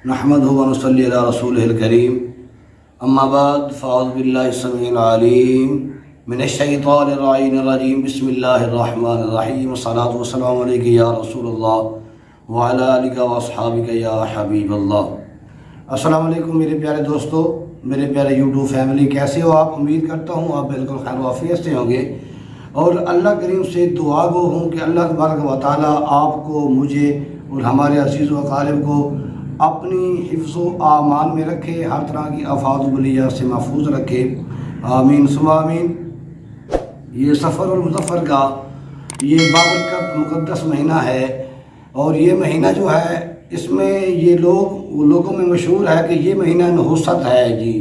نحمدہ و نصلی علی رسولہ الکریم اما بعد فاعوذ باللہ السمیع العلیم من الشیطان الرجیم بسم اللہ الرحمن الرحیم والصلاة والسلام علیک یا رسول اللہ وعلی آلک و اصحابک یا حبیب اللہ۔ السلام علیکم میرے پیارے دوستو، میرے پیارے یوٹیوب فیملی، کیسے ہو آپ؟ امید کرتا ہوں آپ بالکل خیر و عافیت سے ہوں گے، اور اللہ کریم سے دعا گو ہوں کہ اللہ تبارک و تعالیٰ آپ کو، مجھے اور ہمارے عزیز و اقارب کو اپنی حفظ و امان میں رکھے، ہر طرح کی آفات و بلیات سے محفوظ رکھے، آمین ثم آمین۔ یہ سفر المظفر کا یہ بابرکت مقدس مہینہ ہے، اور یہ مہینہ جو ہے اس میں یہ لوگوں میں مشہور ہے کہ یہ مہینہ نحوست ہے جی،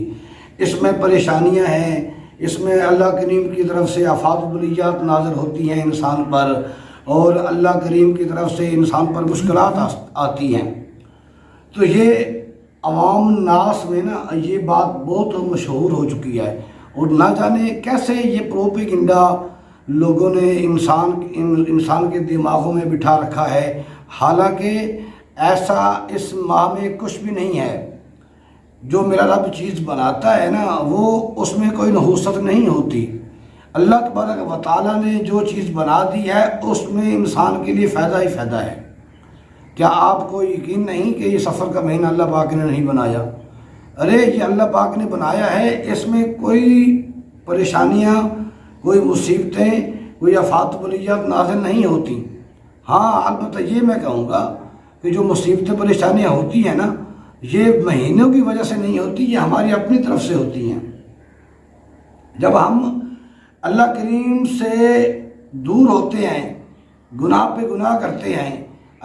اس میں پریشانیاں ہیں، اس میں اللہ کریم کی طرف سے آفات و بلیات نازل ہوتی ہیں انسان پر، اور اللہ کریم کی طرف سے انسان پر مشکلات آتی ہیں۔ تو یہ عوام ناس میں نا یہ بات بہت مشہور ہو چکی ہے، اور نہ جانے کیسے یہ پروپیگنڈا لوگوں نے انسان کے دماغوں میں بٹھا رکھا ہے، حالانکہ ایسا اس ماہ میں کچھ بھی نہیں ہے۔ جو میرا رب چیز بناتا ہے نا، وہ اس میں کوئی نحوست نہیں ہوتی۔ اللہ تبارک و تعالیٰ نے جو چیز بنا دی ہے اس میں انسان کے لیے فائدہ ہی فائدہ ہے۔ کیا آپ کو یقین نہیں کہ یہ سفر کا مہینہ اللہ پاک نے نہیں بنایا؟ ارے یہ اللہ پاک نے بنایا ہے، اس میں کوئی پریشانیاں، کوئی مصیبتیں، کوئی آفات بلیات نازل نہیں ہوتی۔ ہاں البتہ یہ میں کہوں گا کہ جو مصیبتیں پریشانیاں ہوتی ہیں نا، یہ مہینوں کی وجہ سے نہیں ہوتی، یہ ہماری اپنی طرف سے ہوتی ہیں۔ جب ہم اللہ کریم سے دور ہوتے ہیں، گناہ پہ گناہ کرتے ہیں،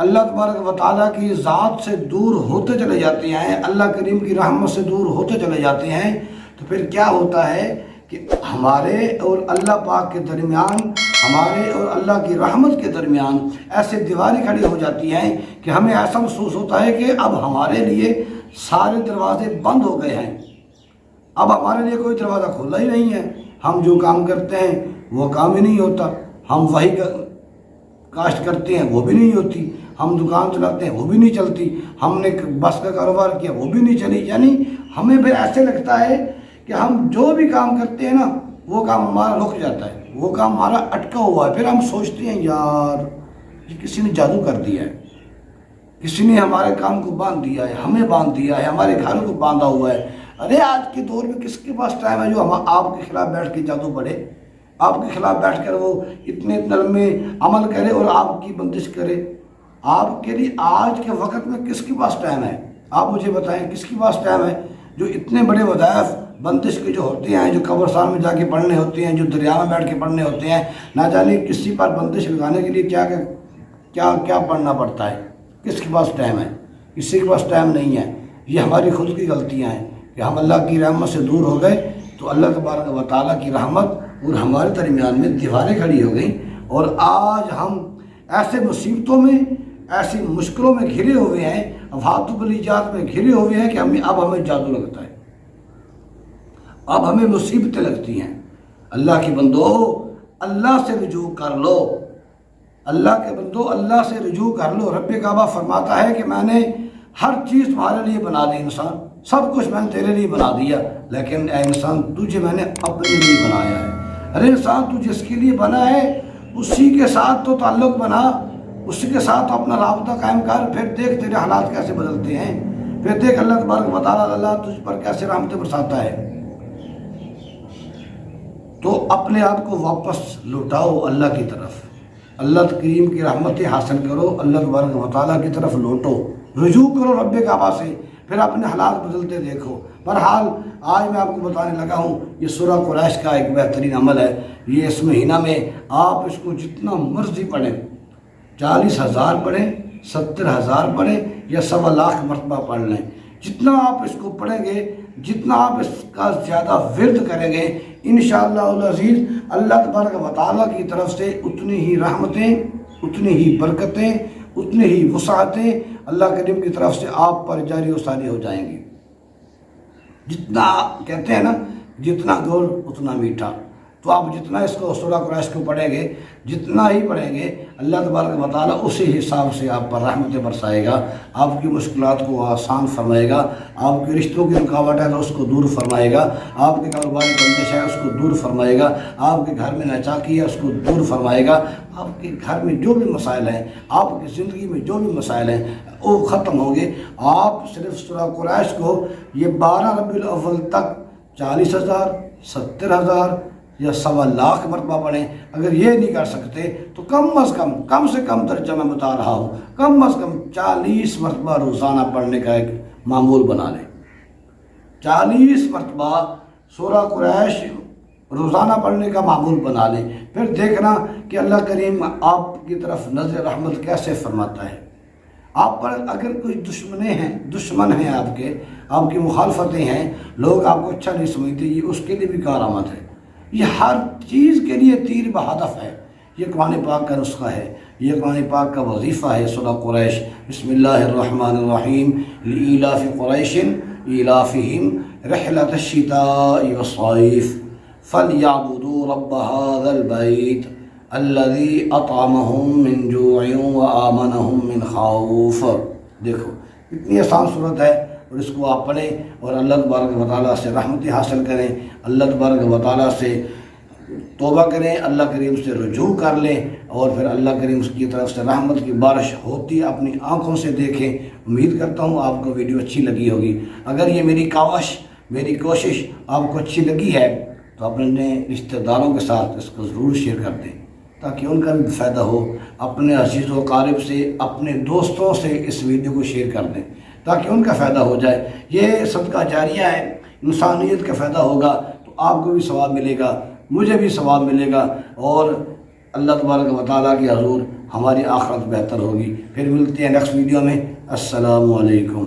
اللہ تبارک و تعالیٰ کی ذات سے دور ہوتے چلے جاتے ہیں، اللہ کریم کی رحمت سے دور ہوتے چلے جاتے ہیں، تو پھر کیا ہوتا ہے کہ ہمارے اور اللہ پاک کے درمیان، ہمارے اور اللہ کی رحمت کے درمیان ایسے دیواریں کھڑی ہو جاتی ہیں کہ ہمیں ایسا محسوس ہوتا ہے کہ اب ہمارے لیے سارے دروازے بند ہو گئے ہیں، اب ہمارے لیے کوئی دروازہ کھلا ہی نہیں ہے۔ ہم جو کام کرتے ہیں وہ کام ہی نہیں ہوتا، ہم وہی کاشت کرتے ہیں وہ بھی نہیں ہوتی، ہم دکان چلاتے ہیں وہ بھی نہیں چلتی، ہم نے بس کا کاروبار کیا وہ بھی نہیں چلی۔ یعنی ہمیں پھر ایسے لگتا ہے کہ ہم جو بھی کام کرتے ہیں نا، وہ کام ہمارا رک جاتا ہے، وہ کام ہمارا اٹکا ہوا ہے۔ پھر ہم سوچتے ہیں یار یہ کسی نے جادو کر دیا ہے، کسی نے ہمارے کام کو باندھ دیا ہے، ہمیں باندھ دیا ہے، ہمارے گھروں کو باندھا ہوا ہے۔ ارے آج کے دور میں کس کے پاس ٹائم ہے جو ہم آپ کے خلاف بیٹھ کے جادو پڑھے، آپ کے خلاف بیٹھ کر وہ اتنے نرمے عمل کرے اور آپ کی بندش کرے؟ آپ کے لیے آج کے وقت میں کس کے پاس ٹائم ہے؟ آپ مجھے بتائیں کس کے پاس ٹائم ہے جو اتنے بڑے وظائف بندش کے جو ہوتے ہیں، جو قبرستان میں جا کے پڑھنے ہوتے ہیں، جو دریا میں بیٹھ کے پڑھنے ہوتے ہیں، نہ جانے کسی پر بندش لگانے کے لیے کیا پڑھنا پڑتا ہے؟ کس کے پاس ٹائم ہے؟ کسی کے پاس ٹائم نہیں ہے۔ یہ ہماری خود کی غلطیاں ہیں کہ ہم اللہ کی رحمت سے دور ہو گئے، تو اللہ تبارک و تعالیٰ کی رحمت اور ہمارے درمیان میں دیواریں کھڑی ہو گئیں، اور آج ہم ایسے مصیبتوں میں، ایسی مشکلوں میں گھرے ہوئے ہیں، آفات و بلیات میں گھرے ہوئے ہیں کہ اب ہمیں جادو لگتا ہے، اب ہمیں مصیبتیں لگتی ہیں۔ اللہ کی بندو اللہ سے رجوع کر لو، اللہ کے بندو اللہ سے رجوع کر لو۔ رب کعبہ فرماتا ہے کہ میں نے ہر چیز تمہارے لیے بنا دی، انسان سب کچھ میں نے تیرے لیے بنا دیا، لیکن اے انسان تجھے میں نے اپنے لیے بنایا ہے۔ ارے انسان تو جس کے لیے بنا ہے اسی کے ساتھ تو تعلق بنا، اسی کے ساتھ اپنا رابطہ قائم کر، پھر دیکھ تیرے حالات کیسے بدلتے ہیں، پھر دیکھ اللہ تبارک و تعالیٰ اللہ تجھ پر کیسے رحمتیں برساتا ہے۔ تو اپنے آپ کو واپس لوٹاؤ اللہ کی طرف، اللہ کریم کی رحمتیں حاصل کرو، اللہ تبارک و تعالیٰ کی طرف لوٹو، رجوع کرو رب کعبہ سے، پھر اپنے حالات بدلتے دیکھو۔ بہرحال آج میں آپ کو بتانے لگا ہوں، یہ سورہ قریش کا ایک بہترین عمل ہے۔ یہ اس مہینہ میں آپ اس کو جتنا مرضی پڑھیں، 40,000 پڑھیں، 70,000 پڑھیں، یا 1.25 مرتبہ پڑھ لیں، جتنا آپ اس کو پڑھیں گے، جتنا آپ اس کا زیادہ ورد کریں گے، انشاءاللہ العزیز اللہ تبارک و تعالیٰ کی طرف سے اتنی ہی رحمتیں، اتنی ہی برکتیں، اتنی ہی وسعتیں اللہ کریم کی طرف سے آپ پر جاری و ساری ہو جائیں گی۔ جتنا کہتے ہیں نا، جتنا گول اتنا میٹھا، تو آپ جتنا اس کو سورہ قریش کو پڑھیں گے، جتنا ہی پڑھیں گے، اللہ تبارک و تعالیٰ اسی حساب سے آپ پر رحمتیں برسائے گا، آپ کی مشکلات کو آسان فرمائے گا، آپ کے رشتوں کی رکاوٹ ہے تو اس کو دور فرمائے گا، آپ کے کاروباری بندش ہے اس کو دور فرمائے گا، آپ کے گھر میں ناچاکی ہے اس کو دور فرمائے گا، آپ کے گھر میں جو بھی مسائل ہیں، آپ کی زندگی میں جو بھی مسائل ہیں وہ ختم ہوں گے۔ آپ صرف سورہ قریش کو یہ 12 ربیع الاول تک 40,000، 70,000 یا 1.25 مرتبہ پڑھیں۔ اگر یہ نہیں کر سکتے تو کم سے کم درجہ میں بتا رہا ہوں، کم از کم 40 مرتبہ روزانہ پڑھنے کا ایک معمول بنا لیں۔ 40 مرتبہ سورہ قریش روزانہ پڑھنے کا معمول بنا لیں، پھر دیکھنا کہ اللہ کریم آپ کی طرف نظر رحمت کیسے فرماتا ہے۔ آپ پر اگر کوئی دشمن ہیں آپ کی مخالفتیں ہیں، لوگ آپ کو اچھا نہیں سمجھتے، یہ اس کے لیے بھی کارآمد ہے۔ یہ ہر چیز کے لیے تیر بہدف ہے۔ یہ قرآن پاک کا نسخہ ہے، یہ قرآن پاک کا وظیفہ ہے۔ سورہ قریش، بسم اللہ الرحمن الرحیم، لإیلاف قریش ایلافہم رحلۃ الشتاء والصیف فلیعبدوا رب ھذا البیت الذی اطعمہم من جوع وآمنہم من خوف۔ دیکھو اتنی آسان صورت ہے، اور اس کو آپ پڑھیں اور اللہ تبارک و تعالیٰ سے رحمتیں حاصل کریں، اللہ تبارک و تعالیٰ سے توبہ کریں، اللہ کریم سے رجوع کر لیں، اور پھر اللہ کریم اس کی طرف سے رحمت کی بارش ہوتی اپنی آنکھوں سے دیکھیں۔ امید کرتا ہوں آپ کو ویڈیو اچھی لگی ہوگی۔ اگر یہ میری کوشش آپ کو اچھی لگی ہے تو اپنے رشتہ داروں کے ساتھ اس کو ضرور شیئر کر دیں تاکہ ان کا بھی فائدہ ہو۔ اپنے عزیز و اقارب سے، اپنے دوستوں سے اس ویڈیو کو شیئر کر دیں تاکہ ان کا فائدہ ہو جائے۔ یہ صدقہ جاریہ ہے، انسانیت کا فائدہ ہوگا تو آپ کو بھی ثواب ملے گا، مجھے بھی ثواب ملے گا، اور اللہ تبارک و تعالیٰ کے حضور ہماری آخرت بہتر ہوگی۔ پھر ملتے ہیں نیکسٹ ویڈیو میں۔ السلام علیکم۔